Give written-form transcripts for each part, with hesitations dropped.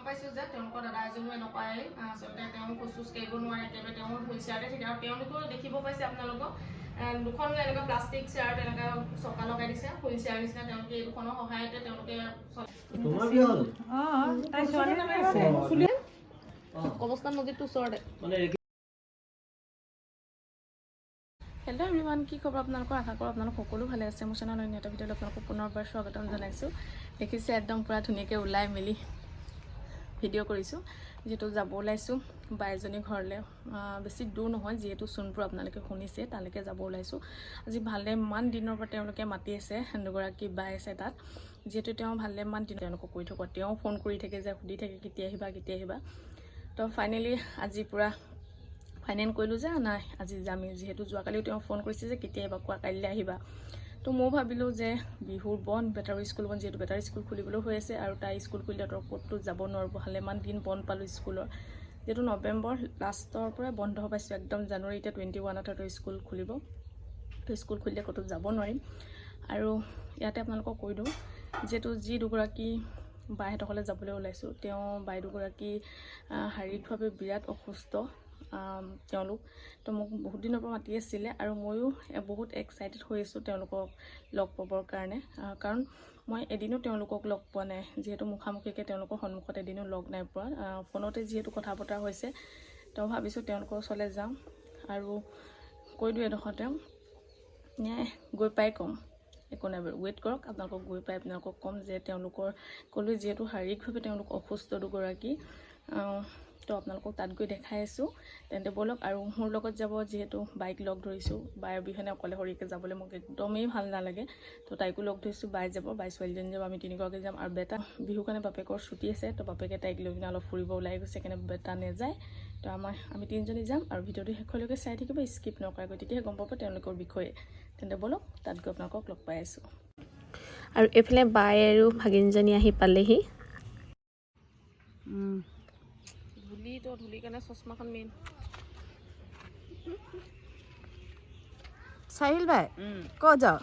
পাইছোঁ যে তেওঁলোকৰ দাদা এজনো এনেকুৱাই আচলতে তেওঁ খোজ কাঢ়িব নোৱাৰে একেবাৰে তেওঁ হুইল চেয়াৰতে থাকে আৰু তেওঁলোকেও দেখিব পাইছে আপোনালোকক দুখন এনেকুৱা প্লাষ্টিক চেয়াৰ তেনেকৈ চকা লগাই দিছে হুইল চেয়াৰ নিচিনা তেওঁলোকে এই দুখনৰ সহায়তে তেওঁলোকে কবস্থান নদীটোৰ ওচৰতে হেল্ল' এভৰিৱান কি খবৰ আপোনালোকৰ আশা কৰোঁ আপোনালোক সকলো ভালে আছে মোৰ চেনেলৰ অন্য এটা ভিডিঅ'লৈ আপোনালোকক পুনৰবাৰ স্বাগতম জনাইছোঁ দেখিছে একদম পূৰা ধুনীয়াকৈ ওলাই মেলি ভিডিঅ' কৰিছোঁ যিহেতু যাব ওলাইছোঁ বা এজনী ঘৰলৈ বেছি দূৰ নহয় যিহেতু সোণপুৰ আপোনালোকে শুনিছে তালৈকে যাব ওলাইছোঁ আজি ভালেমান দিনৰ পৰা তেওঁলোকে মাতি আছে দুগৰাকী বাই আছে তাত যিহেতু তেওঁ ভালেমান দিন তেওঁলোকক কৈ থাকোঁ তেওঁ ফোন কৰি থাকে যে সুধি থাকে কেতিয়া আহিবা তো ফাইনেলি আজি পূৰা ফাইনেল কৰিলোঁ যে নাই আজি যামেই যিহেতু যোৱাকালিও তেওঁ ফোন কৰিছে যে কেতিয়া আহিবা কোৱা কাইলৈ আহিবা তো মই ভাবিলোঁ যে বিহুৰ বন্ধ বেটাৰী স্কুল বন্ধ যিহেতু বেটাৰী স্কুল খুলিবলৈ হৈ আছে আৰু তাই স্কুল খুলিলে তো ক'তো যাব নোৱাৰোঁ ভালেমান দিন বন্ধ পালোঁ স্কুলৰ যিহেতু নৱেম্বৰ লাষ্টৰ পৰা বন্ধ পাইছোঁ একদম জানুৱাৰী এতিয়া 21 স্কুল খুলিব তো স্কুল খুলিলে ক'তো যাব নোৱাৰিম আৰু ইয়াতে আপোনালোকক কৈ দিওঁ যিহেতু যি দুগৰাকী বাইহঁতসকলে যাবলৈ ওলাইছোঁ তেওঁ বাই দুগৰাকী শাৰীৰিকভাৱে বিৰাট অসুস্থ তেওঁলোক তো মোক বহুত দিনৰ পৰা মাতি আছিলে আৰু ময়ো বহুত এক্সাইটেড হৈ আছোঁ তেওঁলোকক লগ পাবৰ কাৰণে কাৰণ মই এদিনো তেওঁলোকক লগ পোৱা নাই যিহেতু মুখামুখিকৈ তেওঁলোকৰ সন্মুখত এদিনো লগ নাই পোৱা ফোনতে যিহেতু কথা বতৰা হৈছে তো ভাবিছোঁ তেওঁলোকৰ ওচৰলৈ যাওঁ আৰু কৈ দিওঁ এডোখৰতে গৈ পাই ক'ম একো নাই বাৰু ৱেইট কৰক আপোনালোকক গৈ পাই আপোনালোকক ক'ম যে তেওঁলোকৰ ক'লোঁ যিহেতু শাৰীৰিকভাৱে তেওঁলোক অসুস্থ দুগৰাকী তো আপোনালোকক তাত গৈ দেখাই আছোঁ তেন্তে ব'লক আৰু মোৰ লগত যাব যিহেতু বাইক লগ ধৰিছোঁ বাইৰ বিহনে অকলশৰীয়াকৈ যাবলৈ মোক একদমেই ভাল নালাগে তো তাইকো লগ ধৰিছোঁ বাই যাব বাই ছোৱালীজনী যাব আমি তিনিগৰাকী যাম আৰু বেটা বিহুৰ কাৰণে বাপেকৰ ছুটি আছে তো বাপেকে তাইক লৈ পিনে অলপ ফুৰিব ওলাই গৈছে সেইকাৰণে বেটা নেযায় তো আমি তিনিজনী যাম আৰু ভিডিঅ'টো শেষলৈকে চাই থাকিব স্কিপ নকৰাকৈ তেতিয়াহে গম পাব তেওঁলোকৰ বিষয়ে তেন্তে ব'লক তাত গৈ আপোনালোকক লগ পাই আছোঁ আৰু এইফালে বাই আৰু ভাগিনজনী আহি পালেহি ধূলি কাৰণে চশমাখন মেইন চাহিল ভাই ক'ত যাওঁ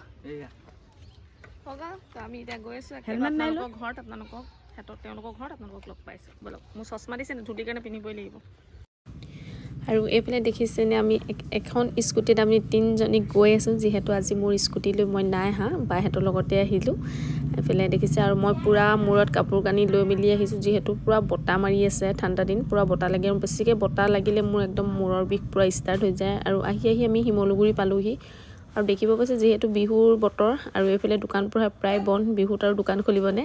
আমি এতিয়া গৈ আছোঁ আপোনালোকৰ ঘৰত তেওঁলোকৰ ঘৰত আপোনালোকক লগ পাইছোঁ ব'লক মোৰ চশমা দিছে ধূলিৰ কাৰণে পিন্ধিবই লাগিব আৰু এইফালে দেখিছেনে আমি এখন স্কুটিত আমি তিনিজনী গৈ আছোঁ যিহেতু আজি মোৰ স্কুটি লৈ মই নাই বাইহঁতৰ লগতে আহিলোঁ এইফালে দেখিছে আৰু মই পূৰা মূৰত কাপোৰ কানি লৈ মেলি আহিছোঁ যিহেতু পূৰা বতাহ মাৰি আছে ঠাণ্ডা দিন পূৰা বতাহ লাগে আৰু বেছিকৈ বতাহ লাগিলে মোৰ একদম মূৰৰ বিষ পূৰা ষ্টাৰ্ট হৈ যায় আৰু আহি আমি শিমলুগুৰি পালোঁহি আৰু দেখিব পাইছে যিহেতু বিহুৰ বতৰ আৰু এইফালে দোকান প্ৰায় বন্ধ বিহুত আৰু দোকান খুলিবনে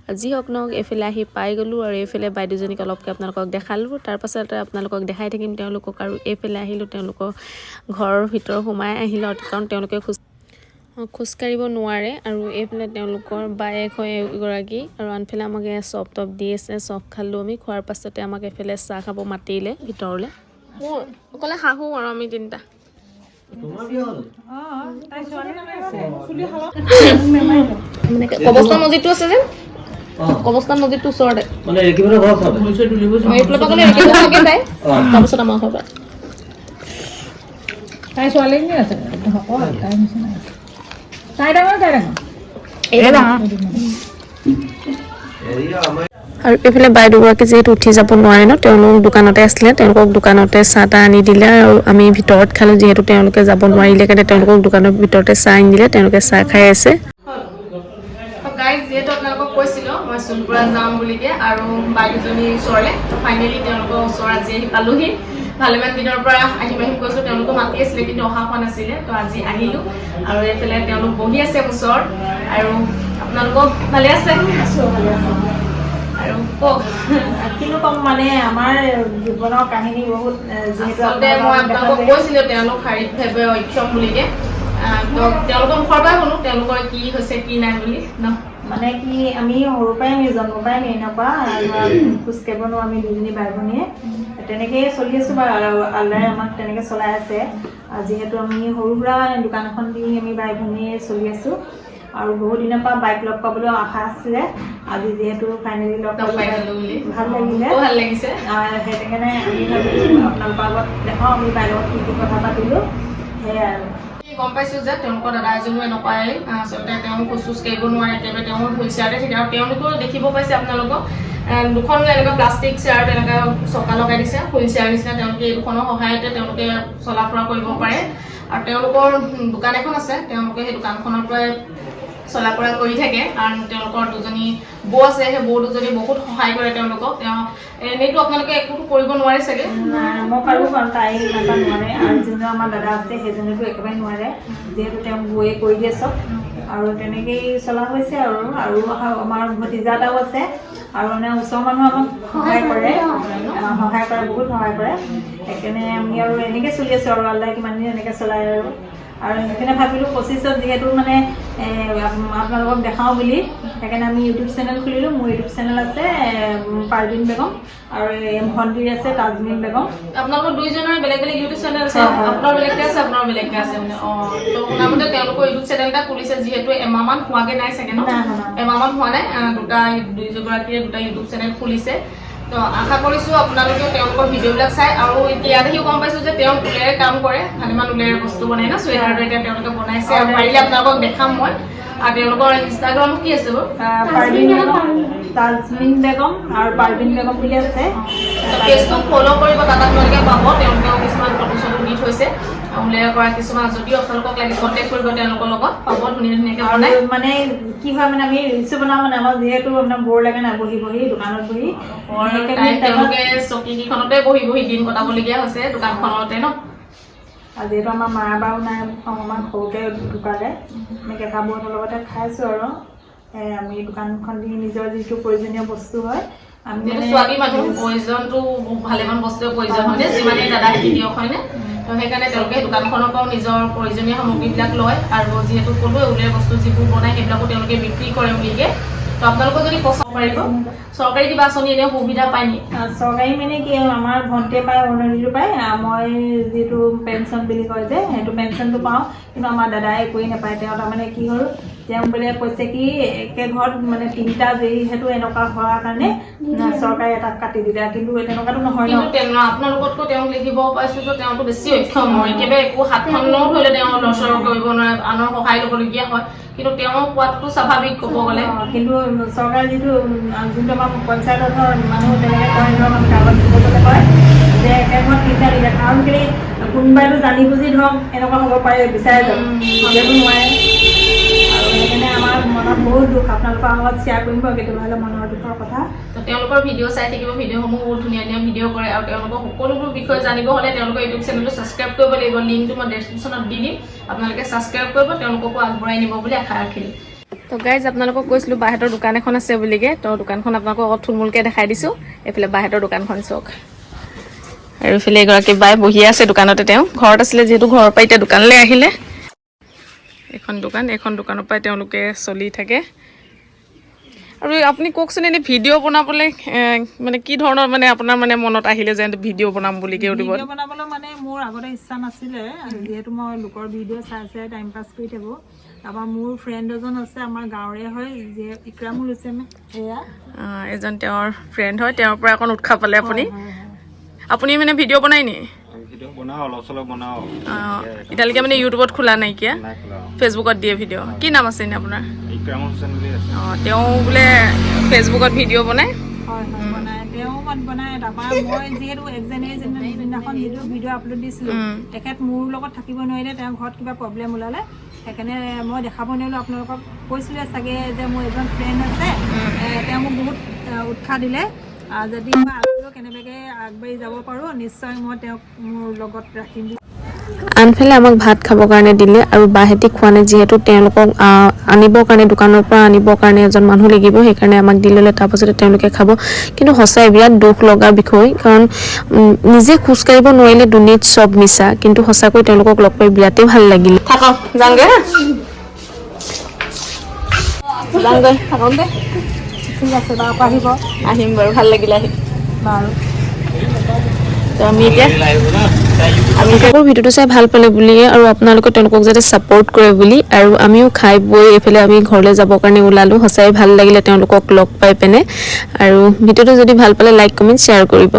আৰু যি হওক নহওক এইফালে আহি পাই গ'লোঁ আৰু এইফালে বাইদেউজনীক অলপকৈ আপোনালোকক দেখালোঁ তাৰপাছতে আপোনালোকক দেখাই থাকিম তেওঁলোকক আৰু এইফালে আহিলোঁ তেওঁলোকৰ ঘৰৰ ভিতৰ সোমাই আহিলোঁ কাৰণ তেওঁলোকে খোজকাঢ়িব নোৱাৰে আৰু এইফালে তেওঁলোকৰ বায়েক হয় এগৰাকী আৰু আনফালে আমাক চপ টপ দি আছে চপ খালোঁ আমি খোৱাৰ পাছতে আমাক এইফালে চাহ খাব মাতিলে ভিতৰলৈ মোৰ অকলে শাহু আৰু আমি তিনিটা কবস্থান নদীটো আছে যে কবস্থান নদীটোৰ ওচৰতে তাৰপিছত আমাৰ ঘৰ পৰা তাই ছোৱালীজনী আছে তাই ডাঙৰ আৰু এইফালে বাইদেউগৰাকী যিহেতু উঠি যাব নোৱাৰে ন তেওঁলোক দোকানতে আছিলে তেওঁলোকক দোকানতে চাহ তাহ আনি দিলে আৰু আমি ভিতৰত খালোঁ যিহেতু তেওঁলোকে যাব নোৱাৰিলে কাৰণে তেওঁলোকক দোকানৰ ভিতৰতে চাহ আনি দিলে তেওঁলোকে চাহ খাই আছে যিহেতু আপোনালোকক কৈছিলোঁ মই সোণপুৰা যাম বুলিকে আৰু বাইদেউজনীৰ ওচৰলৈ ফাইনেলি তেওঁলোকৰ ওচৰ আজি আহি পালোহি ভালেমান দিনৰ পৰা আহিম কৈছোঁ তেওঁলোকক মাতি আছিলে কিন্তু অহা হোৱা নাছিলে তো আজি আহিলোঁ আৰু এইফালে তেওঁলোক বহি আছে ওচৰত আৰু আপোনালোকক ভালে আছে আৰু কওক কিনো ক'ম মানে আমাৰ জীৱনৰ কাহিনী বহুত আচলতে মই আপোনালোকক কৈছিলোঁ তেওঁলোক শাৰীৰিকভাৱে অক্ষম বুলিকে তো তেওঁলোকৰ মুখৰ পৰাই শুনো তেওঁলোকৰ কি হৈছে কি নাই বুলি ন মানে কি আমি সৰুৰ পৰাই আমি জন্ম পাই আমি এনেকুৱা খোজকাঢ়িব নোৱাৰোঁ আমি দুজনী বাই ভনীয়ে তেনেকৈয়ে চলি আছোঁ বা আল্লাই আমাক তেনেকৈ চলাই আছে যিহেতু আমি সৰু সুৰা দোকান এখন দি আমি বাই ভনীয়ে চলি আছোঁ আৰু বহুত দিনৰ পৰা বাইক লগ পাবলৈ আশা আছিলে আজি যিহেতু ফাইনেলি লগ পাই ভাল লাগিছে সেইকাৰণে আমি ভাবিছোঁ আপোনালোকৰ আগত দেখাওঁ আমি বাইৰ লগত কি কথা পাতিলোঁ সেয়াই আৰু গম পাইছোঁ যে তেওঁলোকৰ দাদা এজনো এনেকুৱাই আচলতে তেওঁ খোজ কাঢ়িব নোৱাৰে একেবাৰে তেওঁ হুইল চেয়াৰতে থাকে আৰু তেওঁলোকেও দেখিব পাইছে আপোনালোকক দুখন এনেকুৱা প্লাষ্টিক চেয়াৰ তেনেকৈ চকা লগাই দিছে হুইল চেয়াৰ নিচিনা তেওঁলোকে এই দুখনৰ সহায়তে তেওঁলোকে চলা ফুৰা কৰিব পাৰে আৰু তেওঁলোকৰ দোকান এখন আছে তেওঁলোকে সেই দোকানখনৰ পৰাই চলা ফুৰা কৰি থাকে কাৰণ তেওঁলোকৰ দুজনী বৌ আছে সেই বৌ দুজনী বহুত সহায় কৰে তেওঁলোকক তেওঁ এনেইতো আপোনালোকে একোটো কৰিব নোৱাৰে চাগে মই পাৰোঁ কাৰণ তাই ইমান নোৱাৰে আৰু যোনজন আমাৰ দাদা আছে সেইজনেতো একেবাৰে নোৱাৰে যিহেতু তেওঁ বৌয়ে কৰি দিয়ে চব আৰু তেনেকেই চলা হৈছে আৰু আমাৰ ভতিজা এটাও আছে আৰু মানে ওচৰৰ মানুহ আমাক সহায় কৰে বহুত সহায় কৰে সেইকাৰণে আমি আৰু এনেকৈ চলি আছোঁ আৰু আল্লাই কিমান দিন এনেকৈ চলাই আৰু সেইকাৰণে ভাবিলোঁ 25ত যিহেতু মানে আপোনালোকক দেখাওঁ বুলি সেইকাৰণে আমি ইউটিউব চেনেল খুলিলোঁ মোৰ ইউটিউব চেনেল আছে পাৰবিন বেগম আৰু ভণ্টিৰ আছে তাজমিন বেগম আপোনালোকৰ দুইজনৰ বেলেগ বেলেগ ইউটিউব চেনেল আছে আপোনাৰ বেলেগকৈ আছে আপোনাৰ বেলেগকৈ আছে মানে তো শুনামতে তেওঁলোকৰ ইউটিউব চেনেল এটা খুলিছে যিহেতু এমাহমান হোৱাগৈ নাই চাগে ন এমাহমান হোৱা নাই দুইগৰাকীয়ে দুটা ইউটিউব চেনেল খুলিছে তো আশা কৰিছোঁ আপোনালোকেও তেওঁলোকৰ ভিডিঅ'বিলাক চাই আৰু ইয়াত আহিও গম পাইছোঁ যে তেওঁ ঊলেৰে কাম কৰে ভালেমান ঊলেৰে বস্তু বনাই ন চুৱেটাৰটো এতিয়া তেওঁলোকে বনাইছে আৰু পাৰিলে আপোনালোকক দেখাম মই আৰু তেওঁলোকৰ ইনষ্টাগ্ৰাম কি আছে পাৰবিন বেগম তাজমিন বেগম আৰু পাৰবিন বেগম বুলি আছে পেজটো ফ'ল' কৰিব তাত আপোনালোকে পাব তেওঁলোকেও কিছুমান ফটো চটো দি থৈছে ঊলেৰে কৰা কিছুমান যদিও আপোনালোকক লাগে কণ্টেক্ট কৰিব তেওঁলোকৰ লগত পাব ধুনীয়াকৈ বনাই মানে কি হয় মানে আমি ৰিলচো বনাওঁ মানে আমাৰ যিহেতু আপোনাৰ বৰ লাগে নাই বহি দোকানত বহি তেওঁলোকে চকীকেইখনতে বহি দিন কটাবলগীয়া হৈছে দোকানখনতে ন আৰু যিহেতু আমাৰ মা বাও নাই অকণমান সৰুতে ঢুকালে এনেকৈ কাবোৰৰ লগতে খাইছোঁ আৰু আমি দোকানখন দি নিজৰ যিটো প্ৰয়োজনীয় বস্তু হয় আমি ছোৱালী মানুহ প্ৰয়োজনটো ভালেমান বস্তুৰ প্ৰয়োজন হয়নে যিমানেই দাদা দিয়ক হয়নে তো সেইকাৰণে তেওঁলোকে দোকানখনৰ পৰাও নিজৰ প্ৰয়োজনীয় সামগ্ৰীবিলাক লয় আৰু যিহেতু ক'লোৱে ঊলেৰ বস্তু যিবোৰ বনায় সেইবিলাকো তেওঁলোকে বিক্ৰী কৰে বুলিকে তো আপোনালোকৰ যদি পচন্দ পাৰিব চৰকাৰী কিবা আঁচনি এনেও সুবিধা পায় নি চৰকাৰী মানে কি আমাৰ ভণ্টিয়ে পায় অৰুণোদয়টো পায় মই যিটো পেঞ্চন বুলি কয় যে সেইটো পেঞ্চনটো পাওঁ কিন্তু আমাৰ দাদাই একোৱেই নাপায় তেওঁ তাৰমানে কি হ'ল তেওঁ বোলে কৈছে কি একে ঘৰত মানে 3টা যিহেতু এনেকুৱা হোৱাৰ কাৰণে চৰকাৰে এটা কাটি দিলে কিন্তু তেনেকুৱাটো নহয় ন আপোনালোকতকৈ তেওঁক লিখিব পাইছোঁ যে তেওঁতো বেছি অক্ষম হয় একেবাৰে একো হাতখনো ধৰিলে তেওঁ লৰচৰ কৰিব নোৱাৰে আনৰ সহায় ল'বলগীয়া হয় কিন্তু তেওঁ পোৱাটো স্বাভাৱিক ক'ব গ'লে কিন্তু চৰকাৰে যোনটো আমাৰ পঞ্চায়তৰ মানুহ তেনেকৈ কয় ধৰক আমি কাগজ দিবলৈ কয় যে একে ঘৰত 3টা দিলে কাৰণ কেলৈ কোনোবাইতো জানি বুজি ধৰক এনেকুৱা হ'ব পাৰে বিচাৰে যাওক হ'লেতো নোৱাৰে আৰু সেইকাৰণে আমাৰ মনত বহুত দুখ আপোনালোকৰ আগত শ্বেয়াৰ কৰিব কেতিয়াবা হ'লে মনৰ দুখৰ কথা তো তেওঁলোকৰ ভিডিঅ' চাই থাকিব ভিডিঅ'সমূহ বহুত ধুনীয়া ভিডিঅ' কৰে আৰু তেওঁলোকৰ সকলোবোৰ বিষয়ে জানিব হ'লে তেওঁলোকৰ ইউটিউব চেনেলটো ছাবস্ক্ৰাইব কৰিব লাগিব লিংকটো মই ডেছক্ৰিপশ্যনত দি দিম আপোনালোকে ছাবস্ক্ৰাইব কৰিব তেওঁলোককো আগবঢ়াই নিব বুলি আশা ৰাখিলোঁ তো গাইজ আপোনালোকক কৈছিলোঁ বাহঁতৰ দোকান এখন আছে বুলিকে তো দোকানখন আপোনালোকক অলপ থুলমূলকৈ দেখাই দিছোঁ এইফালে বাহঁতৰ দোকানখন চাওক আৰু এইফালে এগৰাকী বাই বহি আছে দোকানতে তেওঁ ঘৰত আছিলে যিহেতু ঘৰৰ পৰা এতিয়া দোকানলৈ আহিলে এখন দোকানৰ পৰাই তেওঁলোকে চলি থাকে আৰু আপুনি কওকচোন এনেই ভিডিঅ' বনাবলৈ মানে কি ধৰণৰ মানে আপোনাৰ মানে মনত আহিলে যে ভিডিঅ' বনাম বুলি ভিডিঅ' বনাবলৈ মানে মোৰ আগতে ইচ্ছা নাছিলে যিহেতু মই লোকৰ ভিডিঅ' চাই টাইম পাছ কৰি থাকোঁ তাৰপৰা মোৰ ফ্ৰেণ্ড এজন আছে আমাৰ গাঁৱৰে হয় যে ইক্ৰামুল হুছেইন এয়া এজন তেওঁৰ ফ্ৰেণ্ড হয় তেওঁৰ পৰা অকণ উৎসাহ পালে আপুনি মানে ভিডিঅ' বনাই নি এতিয়ালৈকে মানে ইউটিউবত খোলা নাইকিয়া ফেচবুকত দিয়ে ভিডিঅ' কি নাম আছে এনে আপোনাৰ তেওঁ বোলে ফেচবুকত ভিডিঅ' বনায় তেওঁ বনায় তাৰপৰা মই যিহেতু একদিনাখন যিটো ভিডিঅ' আপলোড দিছিলোঁ তেখেত মোৰ লগত থাকিব নোৱাৰিলে তেওঁ ঘৰত কিবা প্ৰব্লেম ওলালে সেইকাৰণে মই দেখাব নোৱাৰিলোঁ আপোনালোকক কৈছিলে চাগে যে মোৰ এজন ফ্ৰেণ্ড আছে তেওঁ মোক বহুত উৎসাহ দিলে যদি মই আগলৈও কেনেবাকৈ আগবাঢ়ি যাব পাৰোঁ নিশ্চয় মই তেওঁক মোৰ লগত ৰাখিম আনফালে আমাক ভাত খাবৰ কাৰণে দিলে আৰু বাহেতি খোৱা নাই যিহেতু তেওঁলোকক আনিবৰ কাৰণে দোকানৰ পৰা আনিবৰ কাৰণে এজন মানুহ লাগিব সেইকাৰণে আমাক দি ল'লে তাৰপাছতে তেওঁলোকে খাব কিন্তু সঁচাই বিৰাট দুখ লগা বিষয় কাৰণ নিজে খোজকাঢ়িব নোৱাৰিলে দুনীত চব মিছা কিন্তু সঁচাকৈ তেওঁলোকক লগ পাই বিৰাটেই ভাল লাগিলে থাকক যাওঁগৈ থাকক দে ঠিক আছে বাৰু আহিম বাৰু ভাল লাগিলে আহি বাৰু আমি এতিয়া ভিডিঅ'টো চাই ভাল পালে বুলিয়ে আৰু আপোনালোকে তেওঁলোকক যাতে ছাপোৰ্ট কৰে বুলি আৰু আমিও খাই বৈ এইফালে আমি ঘৰলৈ যাবৰ কাৰণে ওলালোঁ সঁচাই ভাল লাগিলে তেওঁলোকক লগ পাই পিনে আৰু ভিডিঅ'টো যদি ভাল পালে লাইক কমেণ্ট শ্বেয়াৰ কৰিব